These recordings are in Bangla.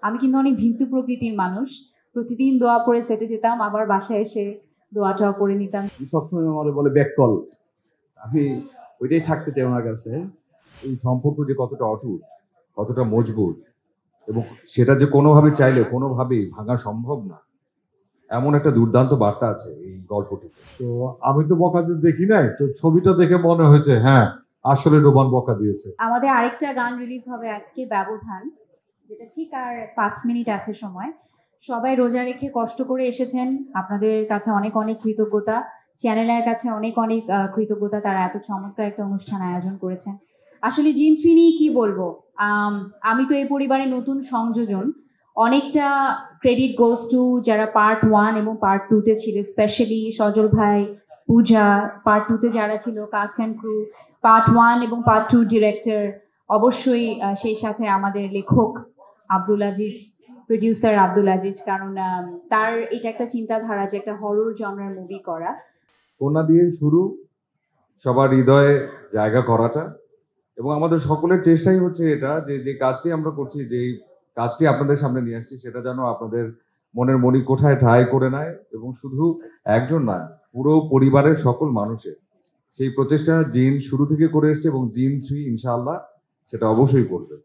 আমি কিন্তু অনেক ভিন্তু প্রকৃতির মানুষ। প্রতিদিন দোয়া পড়ে সেটে যেতাম, আবার বাসায় এসে দোয়াটা পড়ে নিতাম। সবসময় আমার বলে ব্যাককল, আমি ওইটাই থাকতে চাই ওনার কাছে। এই সম্পর্ক যে কতটা অটুট, কতটা মজবুত, এবং সেটা যে কোনোভাবে চাইলে কোনোভাবেই ভাঙা সম্ভব না, এমন একটা দুর্দান্ত বার্তা আছে এই গল্পটিতে। তো আমি তো বকা দেখি নাই, তো ছবিটা দেখে মনে হয়েছে হ্যাঁ আসলে রোমান বকা দিয়েছে। আমাদের আরেকটা গান রিলিজ হবে আজকে, ব্যবধান, যেটা ঠিক আর 5 মিনিট আছে সময়। সবাই রোজা রেখে কষ্ট করে এসেছেন, আপনাদের কাছে অনেক অনেক কৃতজ্ঞতা, চ্যানেলের কাছে অনেক অনেক কৃতজ্ঞতা, তারা এত চমৎকার একটা অনুষ্ঠান আয়োজন করেছেন। আসলে জিন3 নিয়ে কি বলবো, আমি তো এই পরিবারের নতুন সংযোজন। অনেকটা ক্রেডিট গোজ টু যারা পার্ট 1 এবং পার্ট 2-তে ছিল, স্পেশালি সজল ভাই, পূজা, পার্ট 2-তে যারা ছিল কাস্ট অ্যান্ড ক্রু, পার্ট 1 এবং পার্ট 2 ডিরেক্টর, অবশ্যই সেই সাথে আমাদের লেখক আব্দুল আজিজ, প্রডিউসার আব্দুল আজিজ, কারণ তার এটা একটা চিন্তাধারা যে একটা হরর জনরার মুভি করা। কন্যা দিয়ে শুরু, সবার হৃদয়ে জায়গা করাটা, এবং আমাদের সকলের চেষ্টাই হচ্ছে এটা যে যে কাজটি আমরা করছি, যে কাজটি আপনাদের সামনে নিয়ে আসছি, সেটা যেন আপনাদের মনের মণিকোঠায় ঠাঁই করে নেয়, এবং শুধু একজন না, পুরো পরিবারের সকল মানুষের সেই প্রচেষ্টা জিন শুরু থেকে করে এসছে, এবং জিন3 ইনশাআল্লাহ সেটা অবশ্যই করবে।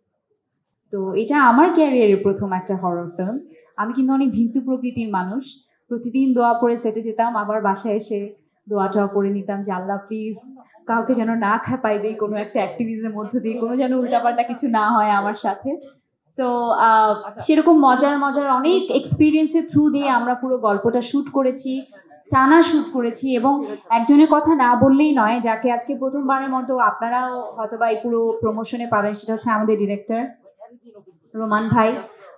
তো এটা আমার ক্যারিয়ারের প্রথম একটা হরর ফিল্ম। আমি কিন্তু অনেক ভিন্তু প্রকৃতির মানুষ। প্রতিদিন দোয়া পড়ে সেটে যেতাম, আবার বাসায় এসে দোয়াটা পড়ে নিতাম যে আল্লাহ প্লিজ কাউকে যেন না খেপাই দেই কোনো একটা অ্যাক্টিভিজমের মধ্য দিয়ে, কোনো যেন উল্টাপাল্টা কিছু না হয় আমার সাথে। সো সেরকম মজার মজার অনেক এক্সপিরিয়েন্সের থ্রু দিয়ে আমরা পুরো গল্পটা শুট করেছি, টানা শুট করেছি, এবং একজনের কথা না বললেই নয়, যাকে আজকে প্রথমবারের মতো আপনারাও হয়তোবা এই পুরো প্রমোশনে পাবেন, সেটা হচ্ছে আমাদের ডিরেক্টর রোমান ভাই।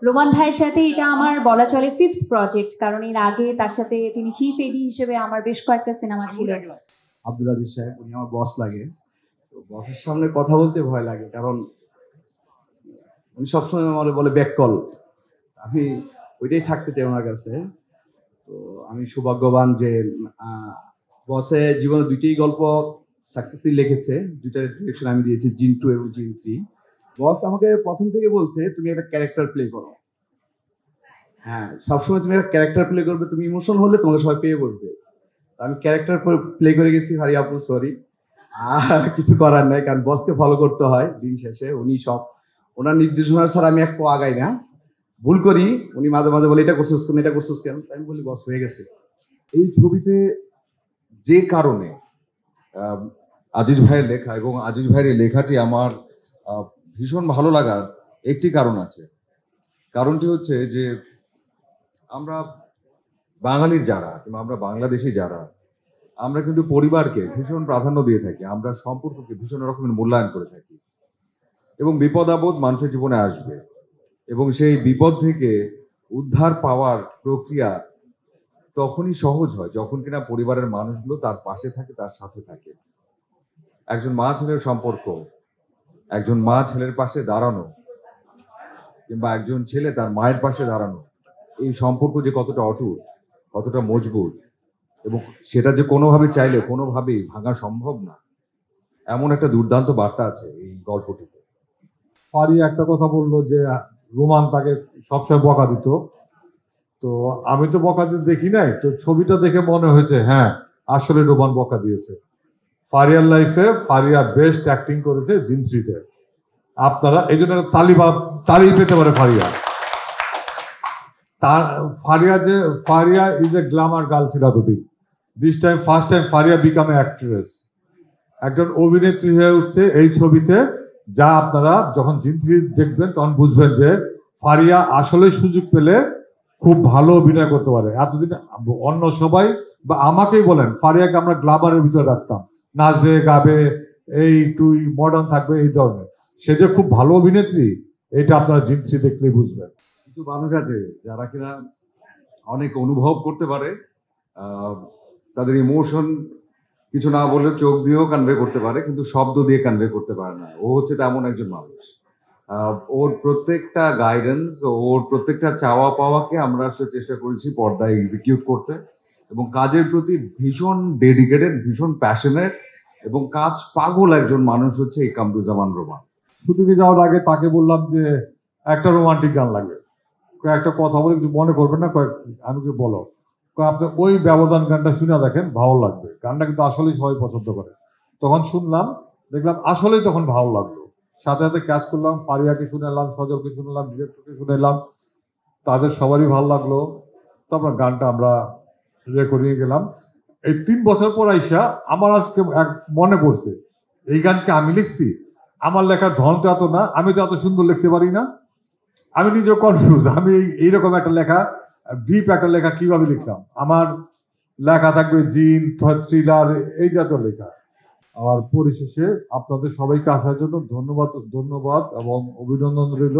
রোমান ভাইয়ের সাথে এটা আমার বলা চলে 5th প্রজেক্ট, কারণ এর আগে তার সাথে তিনি চিফ এডি হিসেবে আমার বেশ কয়েকটা সিনেমা ছিল। আব্দুল আজিজ সাহেব, উনি আমার বস লাগে। তো বসের সামনে কথা বলতে ভয় লাগে, কারণ উনি সবসময় আমার বলে ব্যাককল, আমি ওইটাই থাকতে চাই ওনার কাছে। তো আমি সৌভাগ্যবান যে বসে জীবনে 2টি গল্প সাকসেসফুলি লিখেছে, 2টা ডিরেকশন আমি দিয়েছি, জিন2 এবং জিন3। বস আমাকে প্রথম থেকে বলছে তুমি একটা ক্যারেক্টার প্লে করো, হ্যাঁ সবসময় তুমি একটা ক্যারেক্টার প্লে করবে, তুমি ইমোশন হলে তোমাকে সবাই পেয়ে বসবে। আমি ক্যারেক্টার প্লে করে গেছি, হারি আপু সরি, আর কিছু করার নাই, কারণ বসকে ফলো করতে হয়। দিন শেষে উনি সব, ওনার নির্দেশনা ছাড়া আমি এক পা আগাই না। ভুল করি, উনি মাঝে মাঝে বলে এটা করছিস কেন, এটা করছিস কেন, আমি বলি বস হয়ে গেছে। এই ছবিতে যে কারণে আজিজ ভাইয়ের লেখা, এবং আজিজ ভাইয়ের এই লেখাটি আমার ভীষণ ভালো লাগার একটি কারণ আছে। কারণটি হচ্ছে যে আমরা বাঙালির যারা, কিংবা আমরা বাংলাদেশি যারা, আমরা কিন্তু পরিবারকে ভীষণ প্রাধান্য দিয়ে থাকি, আমরা সম্পর্ককে ভীষণ রকমের মূল্যায়ন করে থাকি, এবং বিপদ আপদ মানুষের জীবনে আসবে, এবং সেই বিপদ থেকে উদ্ধার পাওয়ার প্রক্রিয়া তখনই সহজ হয় যখন কিনা পরিবারের মানুষগুলো তার পাশে থাকে, তার সাথে থাকে। একজন মা ছেলের সম্পর্ক, একজন মা ছেলের পাশে দাঁড়ানো, কিংবা একজন ছেলে তার মায়ের পাশে দাঁড়ানো, এই সম্পর্ক যে কতটা অটুট, কতটা মজবুত, এবং সেটা যে কোনোভাবে চাইলে কোনোভাবেই ভাঙা সম্ভব না, এমন একটা দুর্দান্ত বার্তা আছে এই গল্পটিতে। ফারিয়া একটা কথা বললো যে রোমান তাকে সবসময় বকা দিত, তো আমি তো বকা দেখি নাই, তো ছবিটা দেখে মনে হয়েছে হ্যাঁ আসলে রোমান বকা দিয়েছে। ফারিয়ার লাইফে ফারিয়া বেস্ট অ্যাক্টিং করেছে জিন3-তে। আপনারা এই জন্য তালি পেতে পারে Faria. Faria is a Glamour girl ছিল এতদিন। This time first time Faria become a actress, একজন অভিনেত্রী হয়ে উঠছে এই ছবিতে। যা আপনারা যখন জিন3 দেখবেন তখন বুঝবেন যে ফারিয়া আসলে সুযোগ পেলে খুব ভালো অভিনয় করতে পারে। এতদিন অন্য সবাই বা আমাকেই বলেন ফারিয়াকে আমরা গ্ল্যামারের ভিতরে রাখতাম, নাচবে গাবে, এই টুই মডার্ন থাকবে, এই ধরনের। সে যে খুব ভালো অভিনেত্রী এটা আপনারা জিন3 দেখলেই বুঝবেন। কিছু মানুষ আছে যারা কিনা অনেক অনুভব করতে পারে, তাদের ইমোশন কিছু না বললে চোখ দিয়েও কনভে করতে পারে, কিন্তু শব্দ দিয়ে কনভে করতে পারে না। ও হচ্ছে তেমন একজন মানুষ। ওর প্রত্যেকটা গাইডেন্স, ওর প্রত্যেকটা চাওয়া পাওয়াকে আমরা আসলে চেষ্টা করেছি পর্দায় এক্সিকিউট করতে, এবং কাজের প্রতি ভীষণ ডেডিকেটেড, ভীষণ প্যাশনেট এবং কাজ পাগল একজন মানুষ হচ্ছে এই কামরুজ্জামান রোমান। শুটিংয়ে যাওয়ার আগে তাকে বললাম যে একটা রোমান্টিক গান লাগবে, কয়েকটা কথা বলে কিছু মনে করবেন না, আমি কি বলো, আপনি ওই ব্যবধান গানটা শুনে দেখেন, ভালো লাগবে। গানটা কিন্তু আসলেই সবাই পছন্দ করে। তখন শুনলাম, দেখলাম আসলেই তখন ভালো লাগলো। সাথে সাথে কাজ করলাম, ফারিয়াকে শুনেলাম, সজলকে শুনেলাম, ডিরেক্টরকে শুনেলাম, তাদের সবারই ভালো লাগলো। তারপর গানটা আমরা রেকর্ডিং গেলাম। এই 3 বছর পর আইসা আমার আজকে মনে পড়ছে, এই গানকে আমি লিখছি। আমার লেখার ধরন তো এত না, আমি তো এত সুন্দর লিখতে পারি না। আমি নিজেও কনফিউজ, আমি এইরকম একটা লেখা, ডিপ একটা লেখা কিভাবে লিখলাম। আমার লেখা থাকবে জিন, থ্রিলার, এই জাতীয় লেখা। আর পরিশেষে আপনাদের সবাইকে আসার জন্য ধন্যবাদ এবং অভিনন্দন রইল।